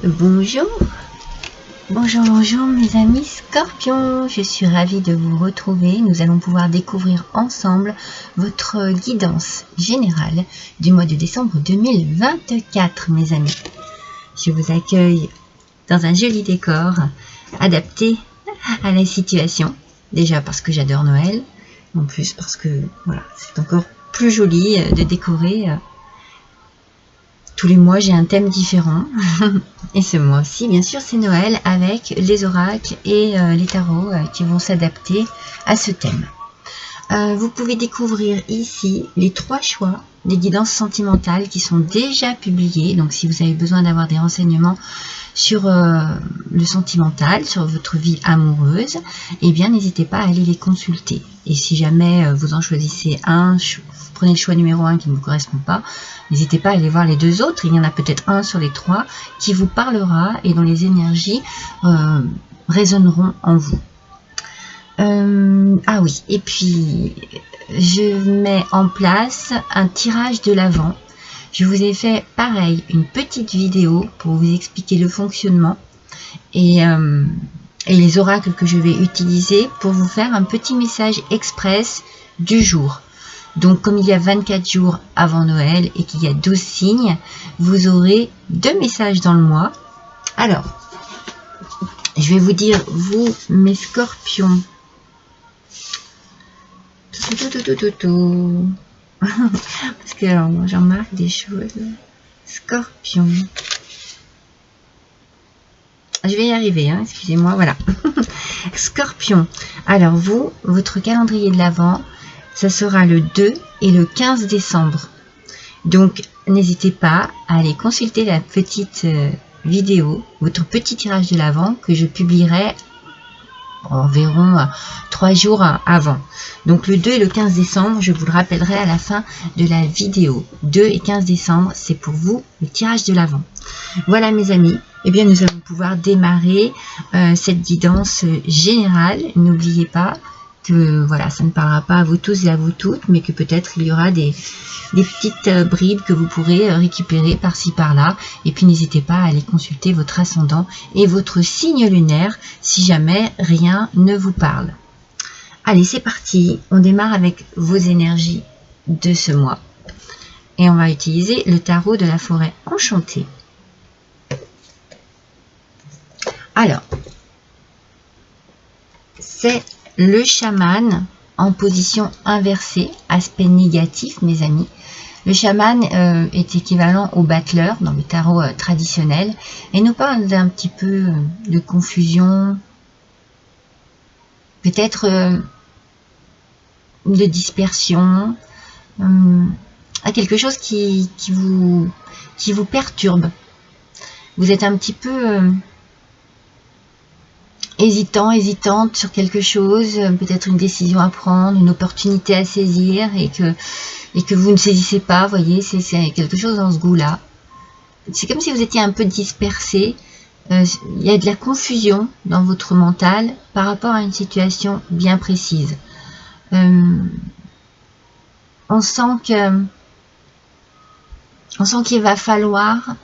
Bonjour, bonjour mes amis Scorpions, je suis ravie de vous retrouver. Nous allons pouvoir découvrir ensemble votre guidance générale du mois de décembre 2024 mes amis. Je vous accueille dans un joli décor adapté à la situation, déjà parce que j'adore Noël, en plus parce que voilà, c'est encore plus joli de décorer. Tous les mois, j'ai un thème différent. Et ce mois-ci, bien sûr, c'est Noël avec les oracles et les tarots qui vont s'adapter à ce thème. Vous pouvez découvrir ici les 3 choix des guidances sentimentales qui sont déjà publiés. Donc, si vous avez besoin d'avoir des renseignements sur le sentimental, sur votre vie amoureuse, eh bien, n'hésitez pas à aller les consulter. Et si jamais vous en choisissez un, vous prenez le choix numéro 1 qui ne vous correspond pas, n'hésitez pas à aller voir les 2 autres. Il y en a peut-être un sur les 3 qui vous parlera et dont les énergies résonneront en vous. Ah oui, et puis je mets en place un tirage de l'Avent. Je vous ai fait pareil, une petite vidéo pour vous expliquer le fonctionnement et les oracles que je vais utiliser pour vous faire un petit message express du jour. Donc comme il y a 24 jours avant Noël et qu'il y a 12 signes, vous aurez 2 messages dans le mois. Alors, je vais vous dire, vous mes Scorpions, parce que alors moi j'en marque des choses. Scorpion. Je vais y arriver, hein, excusez-moi, voilà. Scorpion. Alors vous, votre calendrier de l'Avent, ça sera le 2 et le 15 décembre. Donc n'hésitez pas à aller consulter la petite vidéo, votre petit tirage de l'Avent que je publierai environ 3 jours avant. Donc le 2 et le 15 décembre, je vous le rappellerai à la fin de la vidéo. 2 et 15 décembre, c'est pour vous le tirage de l'Avent. Voilà mes amis, eh bien nous allons pouvoir démarrer cette guidance générale. N'oubliez pas que voilà, ça ne parlera pas à vous tous et à vous toutes, mais que peut-être il y aura des petites bribes que vous pourrez récupérer par-ci par-là. Et puis n'hésitez pas à aller consulter votre ascendant et votre signe lunaire si jamais rien ne vous parle. Allez, c'est parti, on démarre avec vos énergies de ce mois. Et on va utiliser le tarot de la forêt enchantée. Alors, c'est le chaman en position inversée, aspect négatif mes amis. Le chaman est équivalent au battleur dans le tarot traditionnel et nous parle d'un petit peu de confusion, peut-être de dispersion, à quelque chose qui vous perturbe. Vous êtes un petit peu hésitante sur quelque chose, peut-être une décision à prendre, une opportunité à saisir et que vous ne saisissez pas, voyez, c'est quelque chose dans ce goût-là. C'est comme si vous étiez un peu dispersé, il y a de la confusion dans votre mental par rapport à une situation bien précise. On sent qu'il va falloir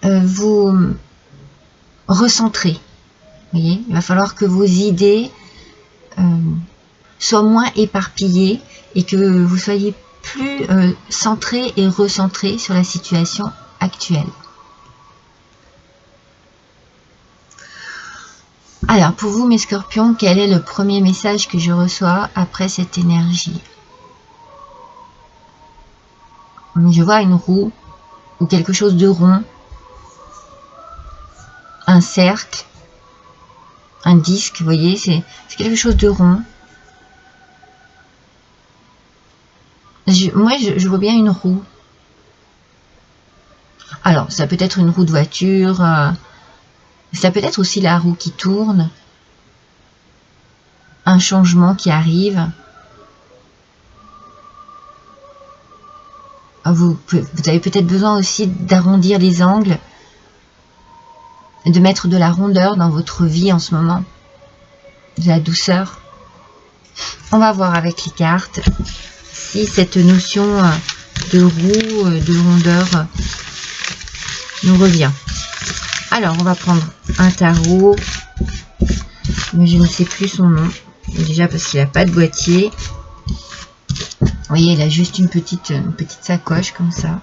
vous recentrer. Voyez, il va falloir que vos idées soient moins éparpillées et que vous soyez plus centré et recentré sur la situation actuelle. Alors, pour vous, mes Scorpions, quel est le premier message que je reçois après cette énergie? Je vois une roue ou quelque chose de rond, un cercle, un disque, vous voyez, c'est quelque chose de rond. Moi, je vois bien une roue. Alors, ça peut être une roue de voiture, ça peut être aussi la roue qui tourne, un changement qui arrive. Vous avez peut-être besoin aussi d'arrondir les angles, de mettre de la rondeur dans votre vie en ce moment, de la douceur. On va voir avec les cartes si cette notion de roue, de rondeur nous revient. Alors, on va prendre un tarot, mais je ne sais plus son nom. Déjà parce qu'il n'a pas de boîtier. Vous voyez, il a juste une petite sacoche comme ça.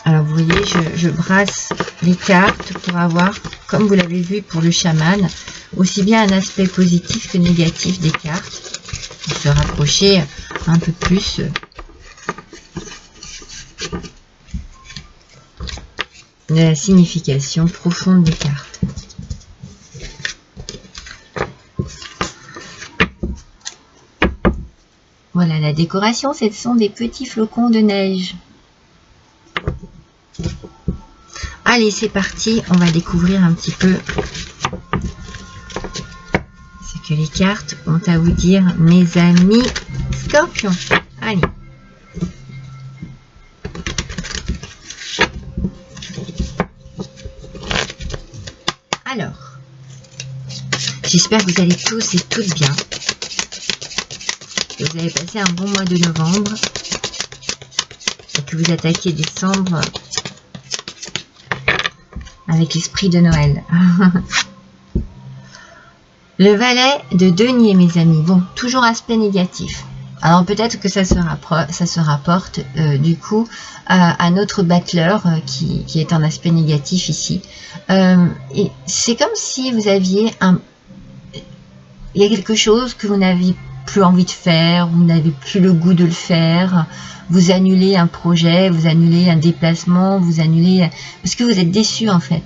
Alors, vous voyez, je brasse les cartes pour avoir, comme vous l'avez vu pour le chaman, aussi bien un aspect positif que négatif des cartes, pour se rapprocher un peu plus de la signification profonde des cartes. Voilà, la décoration, ce sont des petits flocons de neige. Allez, c'est parti, on va découvrir un petit peu ce que les cartes ont à vous dire, mes amis Scorpions. Allez. Alors, j'espère que vous allez tous et toutes bien, que vous avez passé un bon mois de novembre et que vous attaquez décembre avec l'esprit de Noël. Le valet de denier, mes amis. Bon, toujours aspect négatif. Alors peut-être que ça se rapporte du coup à notre battleur qui est en aspect négatif ici. Et c'est comme si vous aviez il y a quelque chose que vous n'avez plus envie de faire, vous n'avez plus le goût de le faire, vous annulez un projet, vous annulez un déplacement, vous annulez... Parce que vous êtes déçu en fait.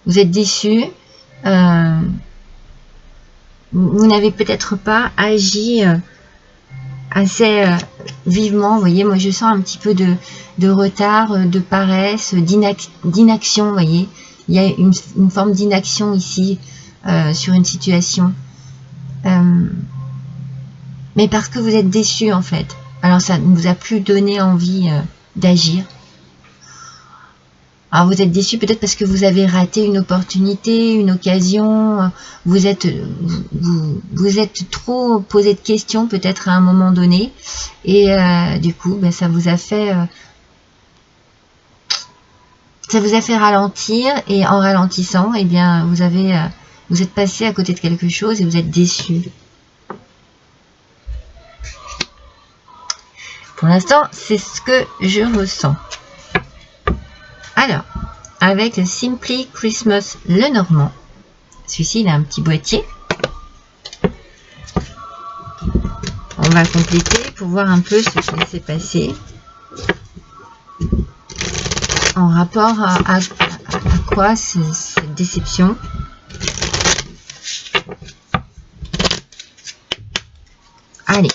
Vous êtes déçu. Vous n'avez peut-être pas agi assez vivement. Vous voyez, moi je sens un petit peu de retard, de paresse, d'inaction. Vous voyez, il y a une forme d'inaction ici sur une situation. Mais parce que vous êtes déçu en fait. Alors ça ne vous a plus donné envie d'agir. Alors vous êtes déçu peut-être parce que vous avez raté une opportunité, une occasion, vous êtes trop posé de questions peut-être à un moment donné, et du coup ben, ça vous a fait ralentir, et en ralentissant, eh bien vous êtes passé à côté de quelque chose et vous êtes déçu. Pour l'instant, c'est ce que je ressens. Alors, avec le Simply Christmas Lenormand, celui-ci il a un petit boîtier. On va compléter pour voir un peu ce qui s'est passé en rapport à quoi cette déception. Allez,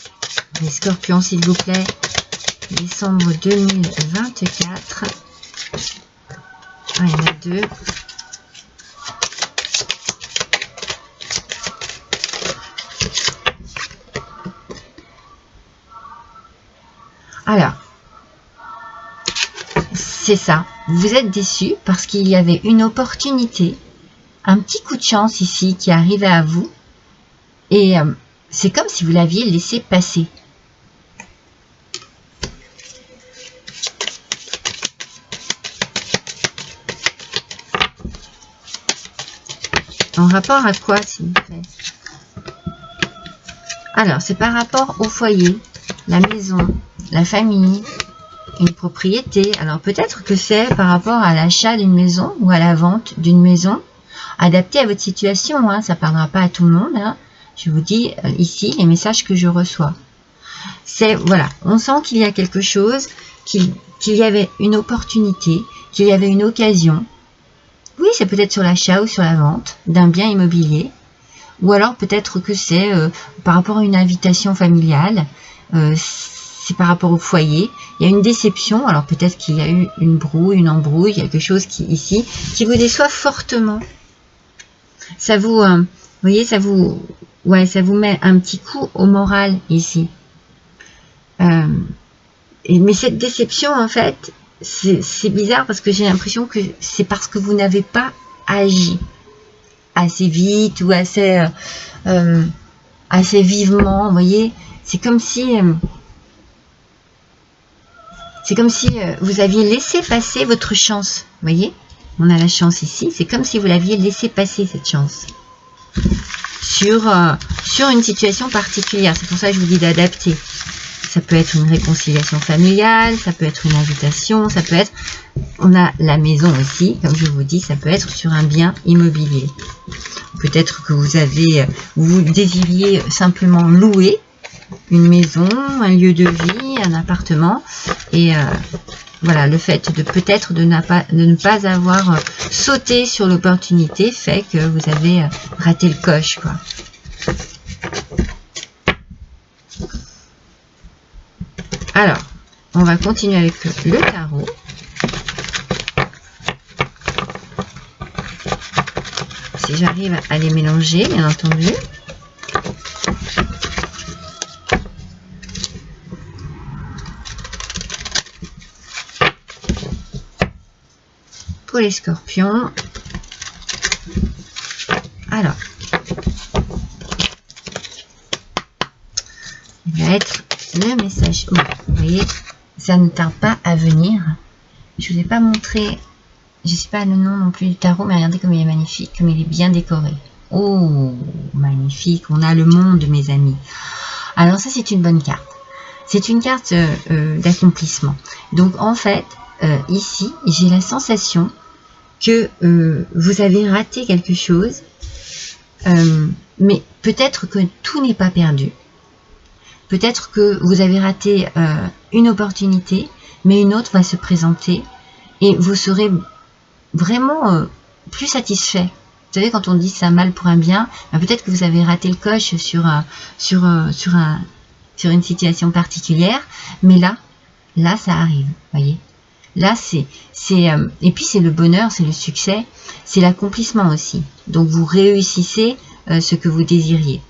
les Scorpions s'il vous plaît, décembre 2024. Ah, il y en a deux. Alors, c'est ça. Vous êtes déçu parce qu'il y avait une opportunité, un petit coup de chance ici qui arrivait à vous. Et c'est comme si vous l'aviez laissé passer. En rapport à quoi, s'il vous plaît? Alors, c'est par rapport au foyer, la maison, la famille, une propriété. Alors, peut-être que c'est par rapport à l'achat d'une maison ou à la vente d'une maison, adaptée à votre situation. Hein. Ça ne parlera pas à tout le monde. Hein. Je vous dis ici les messages que je reçois. C'est, voilà, on sent qu'il y a quelque chose, qu'il y avait une opportunité, qu'il y avait une occasion. Oui, c'est peut-être sur l'achat ou sur la vente d'un bien immobilier. Ou alors peut-être que c'est par rapport à une invitation familiale. C'est par rapport au foyer. Il y a une déception. Alors peut-être qu'il y a eu une brouille, une embrouille, quelque chose qui ici qui vous déçoit fortement. Ça vous, vous voyez, ça vous met un petit coup au moral ici. Mais cette déception, en fait, c'est bizarre parce que j'ai l'impression que c'est parce que vous n'avez pas agi assez vite ou assez vivement. Vous voyez, c'est comme si C'est comme si vous aviez laissé passer votre chance. Vous voyez? On a la chance ici. C'est comme si vous l'aviez laissé passer, cette chance. Sur une situation particulière. C'est pour ça que je vous dis d'adapter. Ça peut être une réconciliation familiale, ça peut être une invitation, ça peut être... On a la maison aussi, comme je vous dis, ça peut être sur un bien immobilier. Peut-être que vous désiriez simplement louer une maison, un lieu de vie, un appartement. Et voilà, le fait de peut-être de ne pas avoir sauté sur l'opportunité fait que vous avez raté le coche, quoi. Alors, on va continuer avec le tarot. Si j'arrive à les mélanger, bien entendu. Pour les scorpions. Alors, il va être le message. Bon, vous voyez, ça ne tarde pas à venir. Je ne vous ai pas montré, je ne sais pas le nom non plus du tarot, mais regardez comme il est magnifique, comme il est bien décoré. Oh, magnifique, on a le monde, mes amis. Alors ça, c'est une bonne carte. C'est une carte d'accomplissement. Donc en fait, ici, j'ai la sensation que vous avez raté quelque chose, mais peut-être que tout n'est pas perdu. Peut-être que vous avez raté une opportunité, mais une autre va se présenter et vous serez vraiment plus satisfait. Vous savez, quand on dit ça mal pour un bien, ben peut-être que vous avez raté le coche sur une situation particulière, mais là ça arrive, voyez. Là et puis c'est le bonheur, c'est le succès, c'est l'accomplissement aussi. Donc vous réussissez ce que vous désiriez.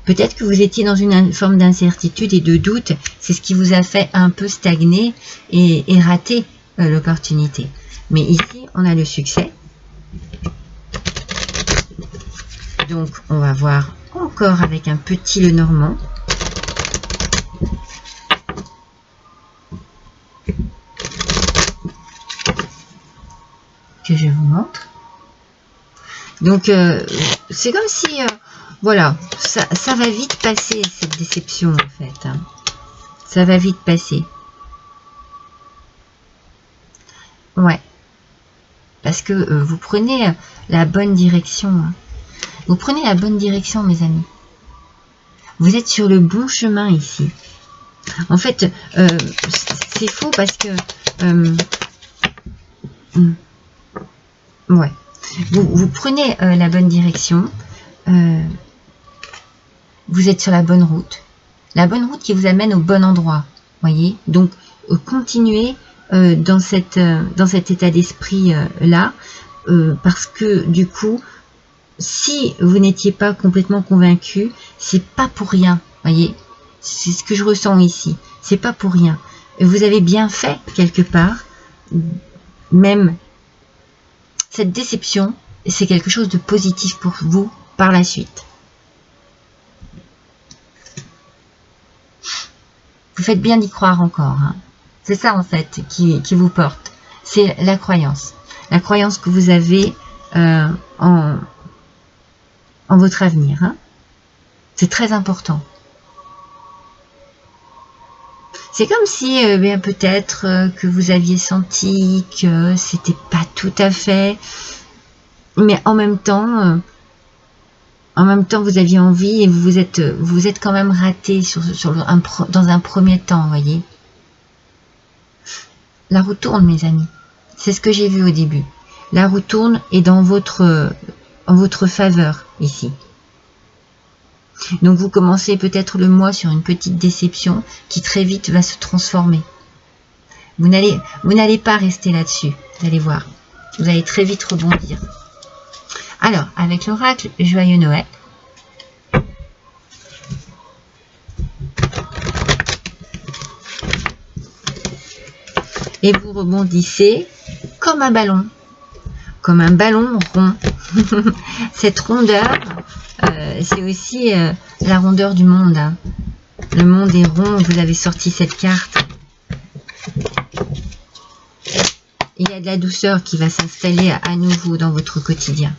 Peut-être que vous étiez dans une forme d'incertitude et de doute, c'est ce qui vous a fait un peu stagner et rater l'opportunité. Mais ici, on a le succès. Donc, on va voir encore avec un petit Lenormand. Que je vous montre. Donc, c'est comme si... voilà, ça va vite passer, cette déception, en fait. Hein. Ça va vite passer. Ouais. Parce que vous prenez la bonne direction. Hein. Vous prenez la bonne direction, mes amis. Vous êtes sur le bon chemin ici. En fait, c'est faux parce que... ouais. Vous prenez la bonne direction. Vous êtes sur la bonne route. La bonne route qui vous amène au bon endroit. Voyez. Donc, continuez dans cet état d'esprit là. Parce que, du coup, si vous n'étiez pas complètement convaincu, c'est pas pour rien. Voyez. C'est ce que je ressens ici. C'est pas pour rien. Vous avez bien fait, quelque part. Même cette déception, c'est quelque chose de positif pour vous par la suite. Vous faites bien d'y croire encore. Hein. C'est ça en fait qui vous porte. C'est la croyance. La croyance que vous avez en votre avenir. Hein. C'est très important. C'est comme si peut-être que vous aviez senti que c'était pas tout à fait, mais en même temps vous aviez envie et vous êtes quand même raté dans un premier temps, voyez. La roue tourne, mes amis. C'est ce que j'ai vu au début. La roue tourne est en votre faveur ici. Donc vous commencez peut-être le mois sur une petite déception qui très vite va se transformer. Vous n'allez pas rester là-dessus. Vous allez voir. Vous allez très vite rebondir. Alors, avec l'oracle Joyeux Noël. Et vous rebondissez comme un ballon. Comme un ballon rond. Cette rondeur, c'est aussi la rondeur du monde. Hein. Le monde est rond, vous avez sorti cette carte. il y a de la douceur qui va s'installer à nouveau dans votre quotidien.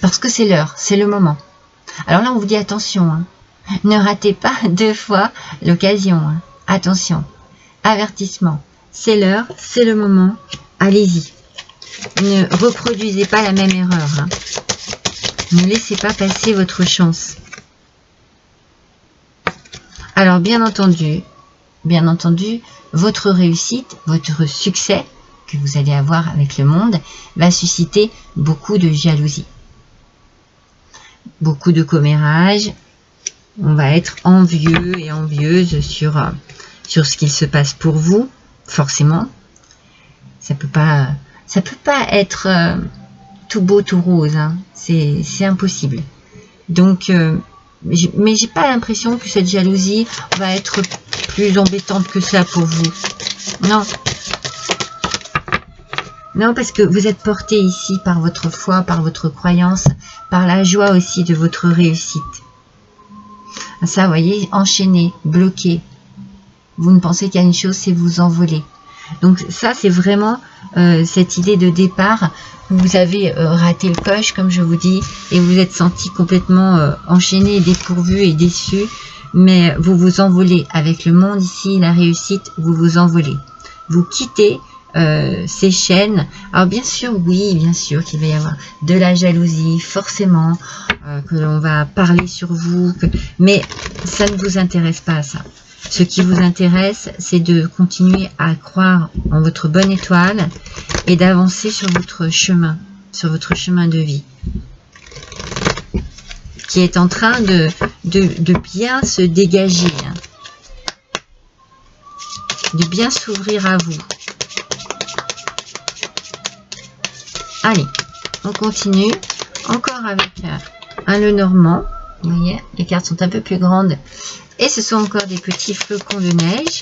Parce que c'est l'heure, c'est le moment. Alors là, on vous dit attention, hein. Ne ratez pas 2 fois l'occasion. Hein. Attention, avertissement, c'est l'heure, c'est le moment, allez-y. Ne reproduisez pas la même erreur. Hein. Ne laissez pas passer votre chance. Alors bien entendu, votre réussite, votre succès que vous allez avoir avec le monde va susciter beaucoup de jalousie. Beaucoup de commérage. On va être envieux et envieuse sur ce qu'il se passe pour vous, forcément. Ça peut pas être tout beau, tout rose. Hein. C'est impossible. Donc, mais j'ai pas l'impression que cette jalousie va être plus embêtante que ça pour vous. Non. Non, parce que vous êtes porté ici par votre foi, par votre croyance, par la joie aussi de votre réussite. Ça, vous voyez, enchaîné, bloqué. Vous ne pensez qu'à une chose, c'est vous envoler. Donc ça, c'est vraiment cette idée de départ où vous avez raté le coche, comme je vous dis, et vous êtes senti complètement enchaîné, dépourvu et déçu. Mais vous vous envolez avec le monde ici, la réussite, vous vous envolez. Vous quittez ces chaînes. Alors bien sûr, oui, bien sûr qu'il va y avoir de la jalousie, forcément, que l'on va parler sur vous, mais ça ne vous intéresse pas ça. Ce qui vous intéresse, c'est de continuer à croire en votre bonne étoile et d'avancer sur votre chemin de vie, qui est en train de bien se dégager, hein, de bien s'ouvrir à vous. Allez, on continue. Encore avec un Lenormand. Vous voyez, les cartes sont un peu plus grandes. Et ce sont encore des petits flocons de neige.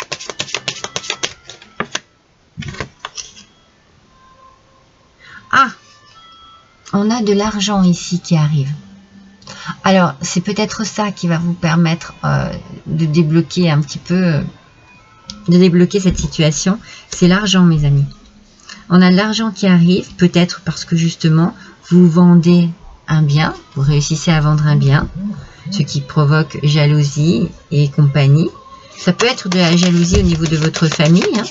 Ah, on a de l'argent ici qui arrive. Alors, c'est peut-être ça qui va vous permettre de débloquer un petit peu, de débloquer cette situation. C'est l'argent, mes amis. On a de l'argent qui arrive, peut-être parce que justement, vous vendez un bien, vous réussissez à vendre un bien, ce qui provoque jalousie et compagnie. Ça peut être de la jalousie au niveau de votre famille. Hein.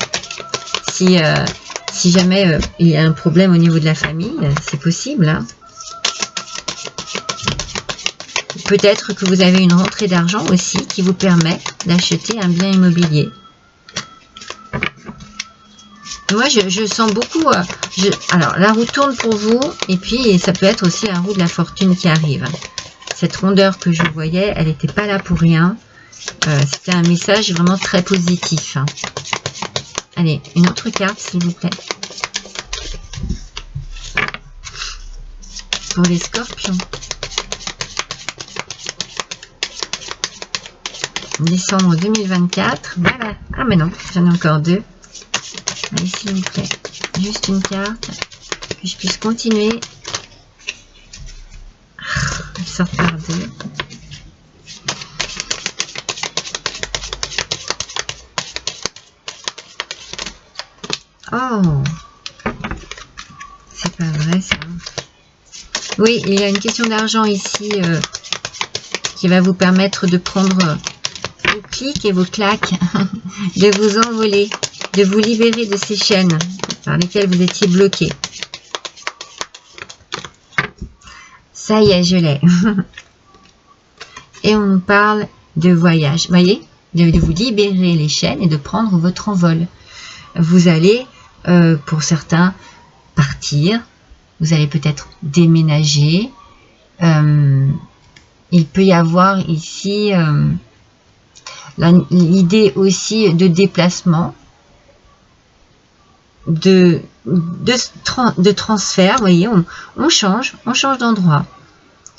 Si jamais il y a un problème au niveau de la famille, c'est possible. Hein. Peut-être que vous avez une rentrée d'argent aussi qui vous permet d'acheter un bien immobilier. Moi, je sens beaucoup... alors, la roue tourne pour vous, et puis ça peut être aussi la roue de la fortune qui arrive. Cette rondeur que je voyais, elle n'était pas là pour rien. C'était un message vraiment très positif. Hein. Allez, une autre carte, s'il vous plaît. Pour les scorpions. Décembre 2024. Voilà. Ah, mais non, j'en ai encore 2. Allez, s'il vous plaît, juste une carte, que je puisse continuer. Ils sortent par 2. Oh, c'est pas vrai ça. Oui, il y a une question d'argent ici qui va vous permettre de prendre vos clics et vos claques, de vous envoler, de vous libérer de ces chaînes par lesquelles vous étiez bloqué. Ça y est, je l'ai. Et on nous parle de voyage. Vous voyez, de vous libérer les chaînes et de prendre votre envol. Vous allez, pour certains, partir. Vous allez peut-être déménager. Il peut y avoir ici l'idée aussi de déplacement, de transfert. Vous voyez, on change d'endroit.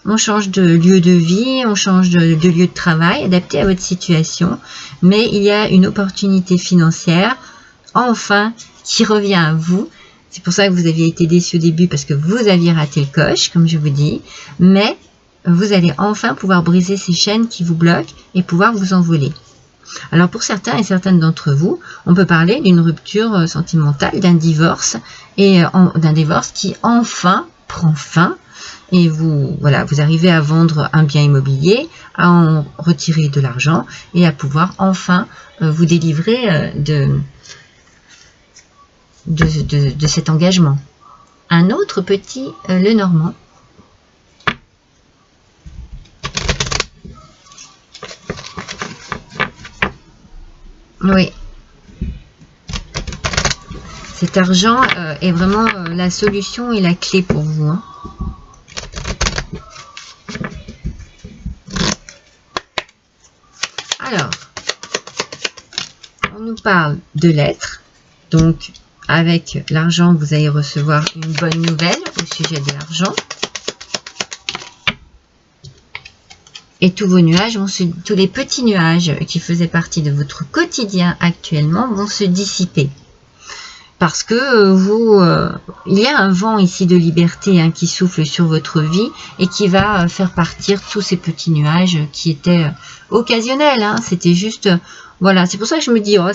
On change de lieu de vie, on change de lieu de travail, adapté à votre situation. Mais il y a une opportunité financière, enfin, qui revient à vous. C'est pour ça que vous aviez été déçu au début, parce que vous aviez raté le coche, comme je vous dis. Mais vous allez enfin pouvoir briser ces chaînes qui vous bloquent et pouvoir vous envoler. Alors pour certains et certaines d'entre vous, on peut parler d'une rupture sentimentale, d'un divorce, et d'un divorce qui enfin prend fin, et vous, voilà, vous arrivez à vendre un bien immobilier, à en retirer de l'argent, et à pouvoir enfin vous délivrer de cet engagement. Un autre petit Lenormand. Oui. Cet argent est vraiment la solution et la clé pour vous. Hein. Alors, on nous parle de lettres. Donc, avec l'argent, vous allez recevoir une bonne nouvelle au sujet de l'argent. Et tous vos nuages, tous les petits nuages qui faisaient partie de votre quotidien actuellement vont se dissiper. Parce que il y a un vent ici de liberté qui souffle sur votre vie et qui va faire partir tous ces petits nuages qui étaient occasionnels. Hein. C'était juste, voilà, c'est pour ça que je me dis, oh,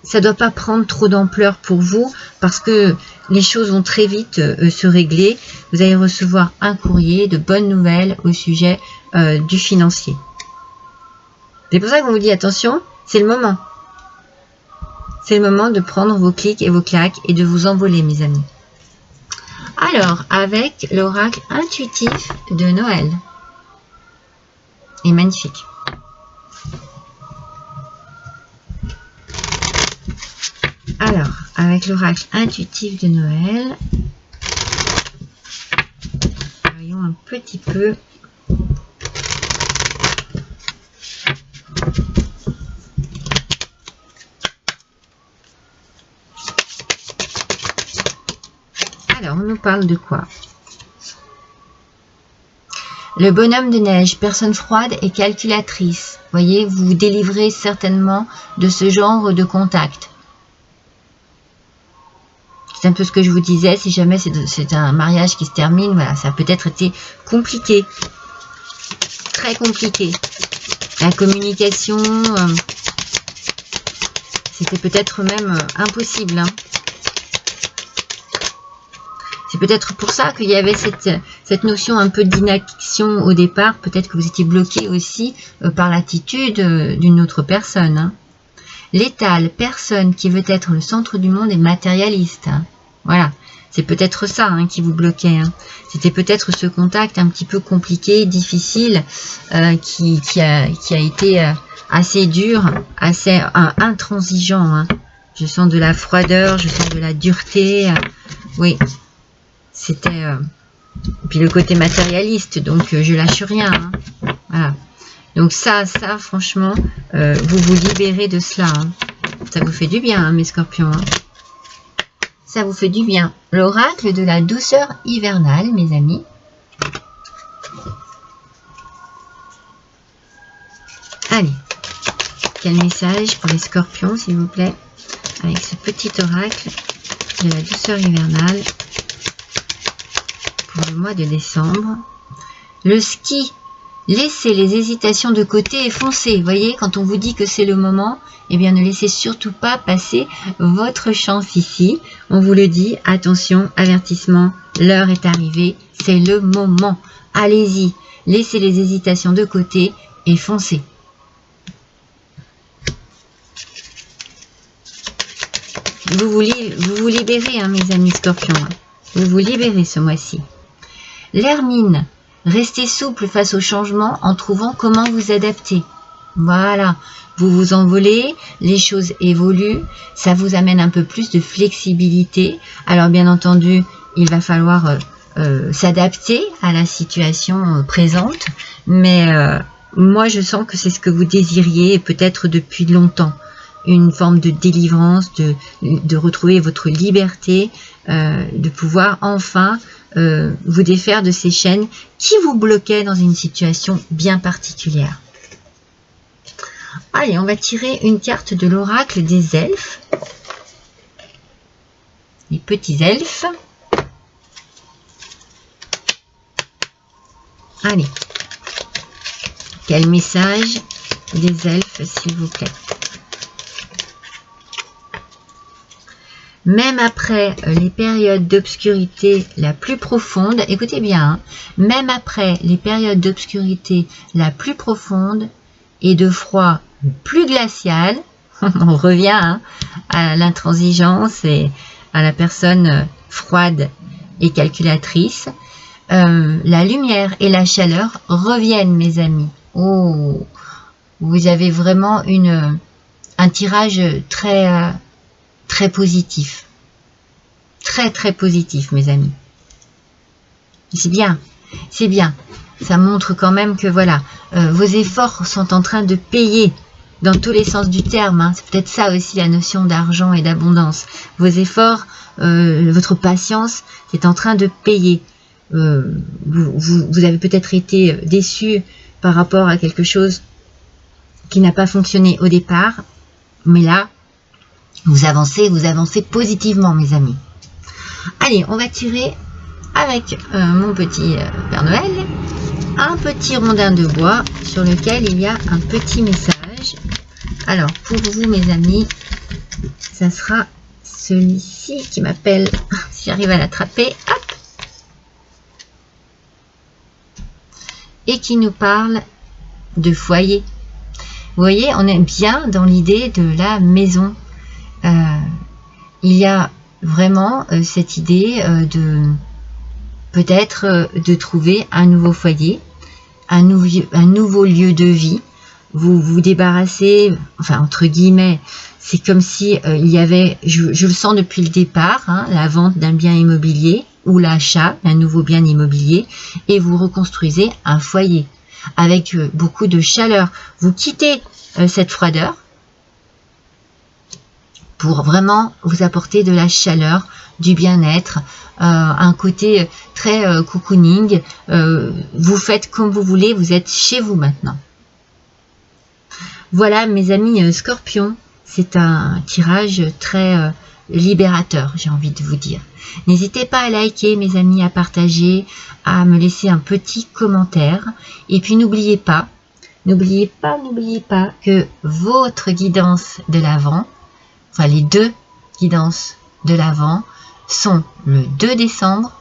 ça doit pas prendre trop d'ampleur pour vous parce que les choses vont très vite se régler. Vous allez recevoir un courrier de bonnes nouvelles au sujet du financier. C'est pour ça qu'on vous dit attention, c'est le moment. C'est le moment de prendre vos clics et vos claques et de vous envoler, mes amis. Alors, avec l'oracle intuitif de Noël. Et magnifique. Alors, avec l'oracle intuitif de Noël, voyons un petit peu. Alors, on nous parle de quoi? Le bonhomme de neige, personne froide et calculatrice. Vous voyez, vous vous délivrez certainement de ce genre de contact. C'est un peu ce que je vous disais, si jamais c'est un mariage qui se termine, voilà, ça a peut-être été compliqué. Très compliqué. La communication, c'était peut-être même impossible. Hein. C'est peut-être pour ça qu'il y avait cette notion un peu d'inaction au départ. Peut-être que vous étiez bloqué aussi par l'attitude d'une autre personne. Hein. L'étal, personne qui veut être le centre du monde est matérialiste. Hein. Voilà, c'est peut-être ça qui vous bloquait. Hein. C'était peut-être ce contact un petit peu compliqué, difficile, qui a été assez dur, assez intransigeant. Hein. Je sens de la froideur, je sens de la dureté. Oui. C'était puis le côté matérialiste, donc je lâche rien. Hein. Voilà. Donc ça franchement, vous vous libérez de cela. Hein. Ça vous fait du bien, hein, mes scorpions. Hein. Ça vous fait du bien. L'oracle de la douceur hivernale, mes amis. Allez, quel message pour les scorpions, s'il vous plaît, avec ce petit oracle de la douceur hivernale. Pour le mois de décembre. Le ski, laissez les hésitations de côté et foncez. Vous voyez, quand on vous dit que c'est le moment, eh bien ne laissez surtout pas passer votre chance ici. On vous le dit, attention, avertissement, l'heure est arrivée, c'est le moment. Allez-y, laissez les hésitations de côté et foncez. Vous vous libérez, hein, mes amis scorpions. Hein. Vous vous libérez ce mois-ci. L'hermine, restez souple face au changement en trouvant comment vous adapter. Voilà, vous vous envolez, les choses évoluent, ça vous amène un peu plus de flexibilité. Alors bien entendu, il va falloir s'adapter à la situation présente, mais moi je sens que c'est ce que vous désiriez peut-être depuis longtemps. Une forme de délivrance, de retrouver votre liberté, de pouvoir enfin vous défaire de ces chaînes qui vous bloquaient dans une situation bien particulière. Allez, on va tirer une carte de l'oracle des elfes. Les petits elfes. Allez. Quel message des elfes s'il vous plaît. Même après les périodes d'obscurité la plus profonde, écoutez bien, hein, même après les périodes d'obscurité la plus profonde et de froid plus glacial, on revient hein, à l'intransigeance et à la personne froide et calculatrice, la lumière et la chaleur reviennent, mes amis. Oh, vous avez vraiment un tirage très très positif. Très très positif, mes amis. C'est bien, c'est bien. Ça montre quand même que voilà, vos efforts sont en train de payer dans tous les sens du terme. Hein. C'est peut-être ça aussi la notion d'argent et d'abondance. Vos efforts, votre patience, c'est en train de payer. Vous avez peut-être été déçu par rapport à quelque chose qui n'a pas fonctionné au départ, mais là, vous avancez positivement, mes amis. Allez, on va tirer avec mon petit Père Noël un petit rondin de bois sur lequel il y a un petit message. Alors, pour vous, mes amis, ça sera celui-ci qui m'appelle, si j'arrive à l'attraper, hop, et qui nous parle de foyer. Vous voyez, on est bien dans l'idée de la maison. Il y a vraiment cette idée de peut-être de trouver un nouveau foyer, un nouveau lieu de vie. Vous vous débarrassez, enfin entre guillemets, c'est comme si il y avait, je le sens depuis le départ, hein, la vente d'un bien immobilier ou l'achat d'un nouveau bien immobilier, et vous reconstruisez un foyer avec beaucoup de chaleur. Vous quittez cette froideur pour vraiment vous apporter de la chaleur, du bien-être, un côté très cocooning. Vous faites comme vous voulez, vous êtes chez vous maintenant. Voilà, mes amis Scorpions, c'est un tirage très libérateur, j'ai envie de vous dire. N'hésitez pas à liker, mes amis, à partager, à me laisser un petit commentaire. Et puis n'oubliez pas que votre guidance de l'Avent, enfin les deux guidances de l'Avent, sont le 2 décembre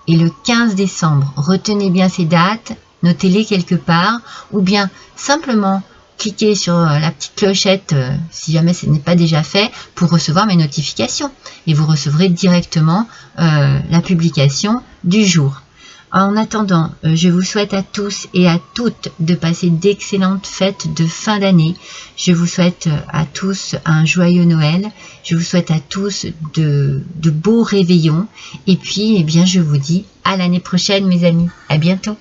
et le 15 décembre. Retenez bien ces dates, notez-les quelque part, ou bien simplement cliquez sur la petite clochette si jamais ce n'est pas déjà fait pour recevoir mes notifications. Et vous recevrez directement la publication du jour. En attendant, je vous souhaite à tous et à toutes de passer d'excellentes fêtes de fin d'année. Je vous souhaite à tous un joyeux Noël. Je vous souhaite à tous de beaux réveillons. Et puis, eh bien, je vous dis à l'année prochaine, mes amis. À bientôt.